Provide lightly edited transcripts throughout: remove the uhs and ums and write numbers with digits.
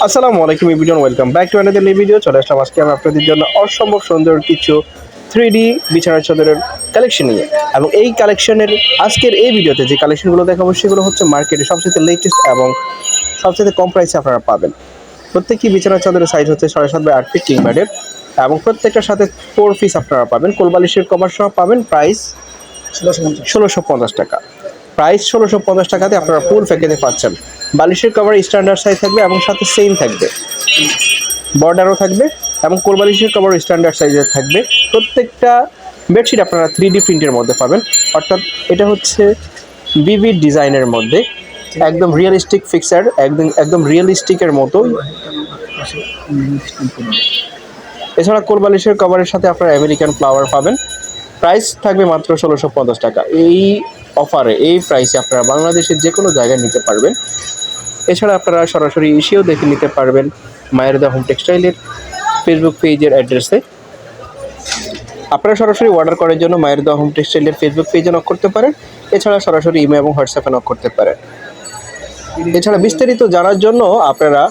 আসসালামু আলাইকুম everyone, welcome back to another new video. চলে আসলাম আজকে আমি আপনাদের জন্য অসম্ভব সুন্দর কিছু 3D বিছানার চাদরের কালেকশন নিয়ে। এবং এই কালেকশনের আজকের এই ভিডিওতে যে কালেকশনগুলো দেখাবো সেগুলো হচ্ছে মার্কেটে সবচেয়ে লেটেস্ট এবং সবচেয়ে কম প্রাইসে আপনারা পাবেন। প্রত্যেকটি বিছানার চাদরের সাইজ হচ্ছে 7.5 ফিট কিং বেডের এবং প্রত্যেকটার সাথে 4 পিস আপনারা পাবেন। কোলবালিশের কভার সহ পাবেন। প্রাইস 1650 টাকা। প্রাইস 1650 টাকাতে আপনারা ফুল প্যাকেজে পাচ্ছেন। বালিশের কভার স্ট্যান্ডার্ড সাইজ থাকবে এবং সাথে সেম থাকবে, বর্ডারও থাকবে এবং কোলবালিশের কভার স্ট্যান্ডার্ড সাইজের থাকবে। প্রত্যেকটা বেডশিট আপনারা 3D প্রিন্টের মধ্যে পাবেন, অর্থাৎ এটা হচ্ছে বিবিড ডিজাইনের মধ্যে একদম রিয়েলিস্টিক ফিক্সার, একদম রিয়েলিস্টিকের মতোই। এছাড়া কোলবালিশের কভারের সাথে আপনারা আমেরিকান ফ্লাওয়ার পাবেন। প্রাইস থাকবে মাত্র 1650 টাকা। এই অফারে এই প্রাইসে আপনারা বাংলাদেশের যে কোনো জায়গায় নিতে পারবেন। এছাড়া আপনারা সরাসরি এসেও দেখে নিতে পারবেন মায়ের দা হোম টেক্সটাইলের ফেসবুক পেজের অ্যাড্রেসে। আপনারা সরাসরি অর্ডার করার জন্য মায়ের দা হোম টেক্সটাইলের ফেসবুক পেজে নক করতে পারেন। এছাড়া সরাসরি ইমেল এবং হোয়াটসঅ্যাপে নক করতে পারেন। এছাড়া বিস্তারিত জানার জন্য আপনারা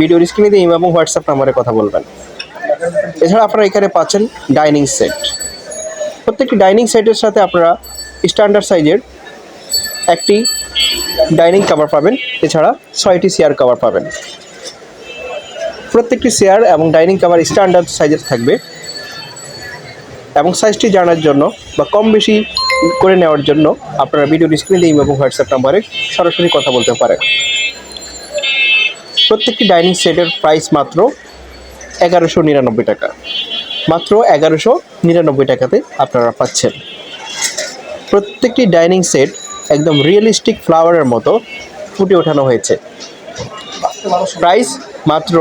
ভিডিওর স্ক্রিনে দিয়ে ইমেল এবং হোয়াটসঅ্যাপ নাম্বারে কথা বলবেন। এছাড়া আপনারা এখানে পাচ্ছেন ডাইনিং সেট। প্রত্যেকটি ডাইনিং সেটের সাথে আপনারা স্ট্যান্ডার্ড সাইজের একটি ডাইনিং কভার পাবেন। এছাড়া 6টি চেয়ার কভার পাবেন। প্রত্যেকটি চেয়ার এবং ডাইনিং কভার স্ট্যান্ডার্ড সাইজের থাকবে এবং সাইজটি জানার জন্য বা কম বেশি করে নেওয়ার জন্য আপনারা ভিডিওর স্ক্রিনে ইমেল এবং হোয়াটসঅ্যাপ নাম্বারে সরাসরি কথা বলতে পারেন। প্রত্যেকটি ডাইনিং সেটের প্রাইস মাত্র 1199 টাকা। মাত্র 1199 টাকাতে আপনারা পাচ্ছেন। প্রত্যেকটি ডাইনিং সেট একদম রিয়েলিস্টিক ফ্লাওয়ারের মতো ফুটে ওঠানো হয়েছে। প্রাইস মাত্র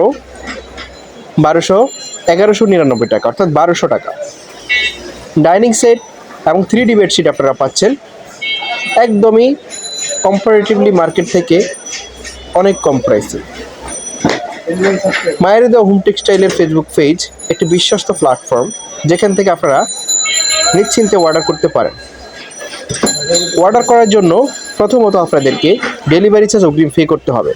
1199 টাকা, অর্থাৎ 1200 টাকা। ডাইনিং সেট এবং 3D বেডশিট আপনারা পাচ্ছেন একদমই কম্পারেটিভলি মার্কেট থেকে অনেক কম প্রাইসে। মায়ের দা হোম টেক্সটাইলের ফেসবুক পেজ একটি বিশ্বস্ত প্ল্যাটফর্ম, যেখান থেকে আপনারা নিশ্চিন্তে অর্ডার করতে পারেন। অর্ডার করার জন্য প্রথমত আপনাদেরকে ডেলিভারি চার্জ অগ্রিম পে করতে হবে।